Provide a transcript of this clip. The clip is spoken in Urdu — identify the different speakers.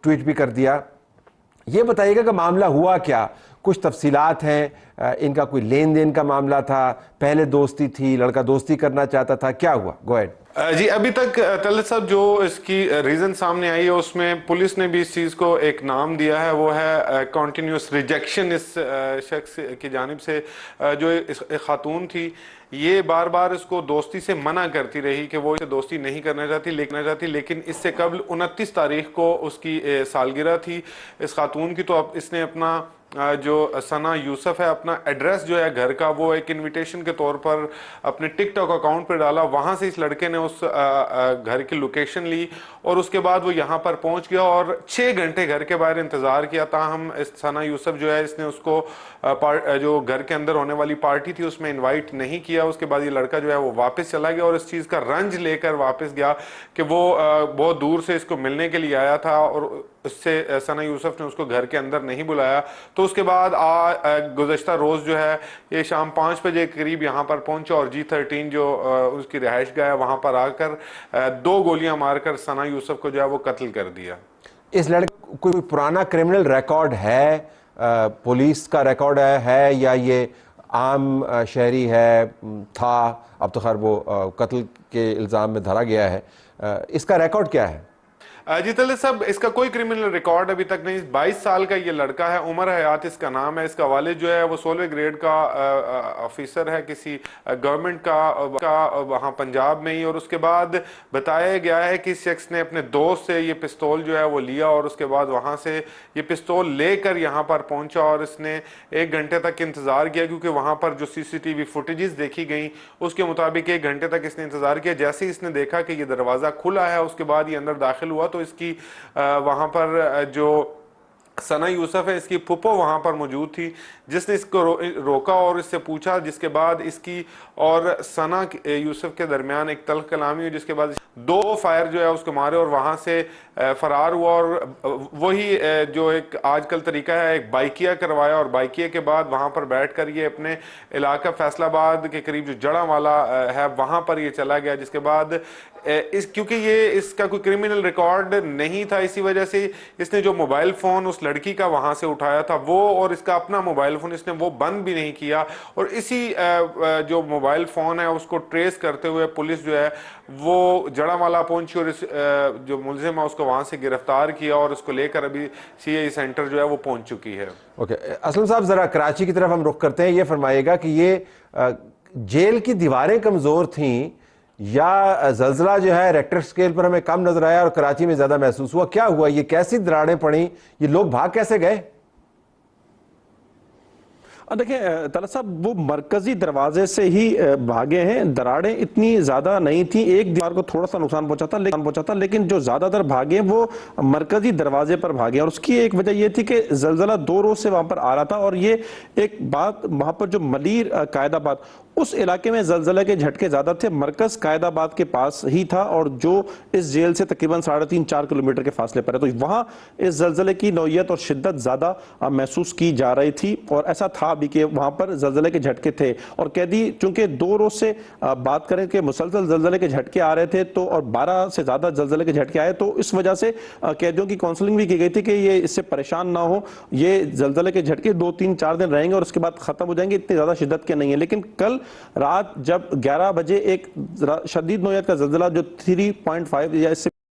Speaker 1: ٹویٹ بھی کر دیا. یہ بتائیے گا کہ معاملہ ہوا کیا, کچھ تفصیلات ہیں, ان کا کوئی لین دین کا معاملہ تھا, پہلے دوستی تھی, لڑکا دوستی کرنا چاہتا تھا, کیا ہوا؟ گو ایڈ.
Speaker 2: جی ابھی تک طلعت صاحب جو اس کی ریزن سامنے آئی ہے اس میں پولیس نے بھی اس چیز کو ایک نام دیا ہے, وہ ہے کنٹینیوس ریجیکشن اس شخص کی جانب سے. جو خاتون تھی یہ بار بار اس کو دوستی سے منع کرتی رہی کہ وہ اسے دوستی نہیں کرنا چاہتی, لیکن اس سے قبل 29 تاریخ کو اس کی سالگرہ تھی اس خاتون کی. تو اب اس نے اپنا جو ثنا یوسف ہے اپنا ایڈریس جو ہے گھر کا وہ ایک انویٹیشن کے طور پر اپنے ٹک ٹاک اکاؤنٹ پر ڈالا. وہاں سے اس لڑکے نے اس گھر کی لوکیشن لی اور اس کے بعد وہ یہاں پر پہنچ گیا اور 6 گھنٹے گھر کے باہر انتظار کیا. تاہم ثنا یوسف جو ہے اس نے اس کو جو گھر کے اندر ہونے والی پارٹی تھی اس میں انوائٹ نہیں کیا. اس کے بعد یہ لڑکا جو ہے وہ واپس چلا گیا اور اس چیز کا رنج لے کر واپس گیا کہ وہ بہت دور سے اس کو ملنے کے لیے آیا تھا اور اس سے ثنا یوسف نے اس کو گھر کے اندر نہیں بلایا. تو اس کے بعد گزشتہ روز جو ہے یہ شام 5 بجے قریب یہاں پر پہنچا اور G13 جو اس کی رہائش گاہ ہے وہاں پر آ کر 2 گولیاں مار کر ثنا یوسف کو جو ہے وہ قتل کر دیا.
Speaker 1: اس لڑکے کوئی پرانا کرمنل ریکارڈ ہے, پولیس کا ریکارڈ ہے یا یہ عام شہری ہے تھا؟ اب تو خیر وہ قتل کے الزام میں دھرا گیا ہے, اس کا ریکارڈ کیا ہے؟
Speaker 2: جی طلعت صاحب اس کا کوئی کرمنل ریکارڈ ابھی تک نہیں. 22 سال کا یہ لڑکا ہے, عمر حیات اس کا نام ہے. اس کا والد جو ہے وہ 16ویں گریڈ کا آفیسر ہے کسی گورنمنٹ کا وہاں پنجاب میں ہی. اور اس کے بعد بتایا گیا ہے کہ اس شخص نے اپنے دوست سے یہ پستول جو ہے وہ لیا اور اس کے بعد وہاں سے یہ پستول لے کر یہاں پر پہنچا اور اس نے 1 گھنٹے تک انتظار کیا, کیونکہ وہاں پر جو CCTV فوٹیجز دیکھی گئیں اس کے مطابق 1 گھنٹے تک اس نے انتظار کیا. جیسے ہی اس نے دیکھا کہ یہ دروازہ کھلا ہے اس کے بعد یہ اندر داخل ہوا تو اس کی وہاں پر جو ثنا یوسف ہے اس کی پھپھو وہاں پر موجود تھی جس نے اس کو روکا اور اس سے پوچھا, جس کے بعد اس کی اور ثنا یوسف کے درمیان ایک تلخ کلامی ہوئی, جس کے بعد 2 فائر جو ہے اس کو مارے اور وہاں سے فرار ہوا. اور وہی جو ایک آج کل طریقہ ہے ایک بائکیا کروایا اور بائکیا کے بعد وہاں پر بیٹھ کر یہ اپنے علاقہ فیصل آباد کے قریب جو جڑا والا ہے وہاں پر یہ چلا گیا. جس کے بعد کیونکہ یہ اس کا کوئی کرمنل ریکارڈ نہیں تھا اسی وجہ سے اس نے جو موبائل فون اس لڑکی کا وہاں سے اٹھایا تھا وہ اور اس کا اپنا موبائل فون اس نے وہ بند بھی نہیں کیا. اور اسی جو موبائل فون ہے اس کو ٹریس کرتے ہوئے پولیس جو ہے وہ جڑا والا پہنچی اور اس جو ملزم ہے اس کو وہاں سے گرفتار کیا اور اس کو لے کر ابھی CI سینٹر جو ہے وہ پہنچ چکی ہے.
Speaker 1: اوکے اسلم صاحب, ذرا کراچی کی طرف ہم رخ کرتے ہیں. یہ فرمائیے گا کہ یہ جیل کی دیواریں کمزور تھیں یا زلزلہ جو ہے ریکٹر سکیل پر ہمیں کم نظر آیا اور کراچی میں زیادہ محسوس ہوا؟ کیا ہوا؟ یہ کیسی دراڑیں پڑیں؟ یہ لوگ بھاگ کیسے گئے؟
Speaker 3: دیکھیں طلعت صاحب وہ مرکزی دروازے سے ہی بھاگے ہیں. دراڑیں اتنی زیادہ نہیں تھیں, ایک دیوار کو تھوڑا سا نقصان پہنچا تھا لیکن جو زیادہ تر بھاگے وہ مرکزی دروازے پر بھاگے. اور اس کی ایک وجہ یہ تھی کہ زلزلہ 2 روز سے وہاں پر آ رہا تھا اور یہ ایک بات وہاں پر جو ملیر قائد آباد اس علاقے میں زلزلہ کے جھٹکے زیادہ تھے. مرکز قائد آباد کے پاس ہی تھا اور جو اس جیل سے تقریباً 3.5-4 کلومیٹر کے فاصلے پر ہے, تو وہاں اس زلزلے کی نوعیت اور شدت زیادہ محسوس کی جا رہی تھی. اور ایسا تھا بھی کہ وہاں پر زلزلے کے جھٹکے تھے اور قیدی چونکہ 2 روز سے بات کریں کہ مسلسل زلزلے کے جھٹکے آ رہے تھے تو اور 12 سے زیادہ زلزلے کے جھٹکے آئے, تو اس وجہ سے قیدیوں کی کونسلنگ بھی کی گئی تھی کہ یہ اس سے پریشان نہ ہو, یہ زلزلے کے جھٹکے 2-3-4 دن رہیں گے اور اس کے بعد ختم ہو جائیں گے, اتنی زیادہ شدت کے نہیں ہیں. لیکن کل رات جب 11 بجے ایک شدید نوعیت کا زلزلہ جو 3.5 یا اس سے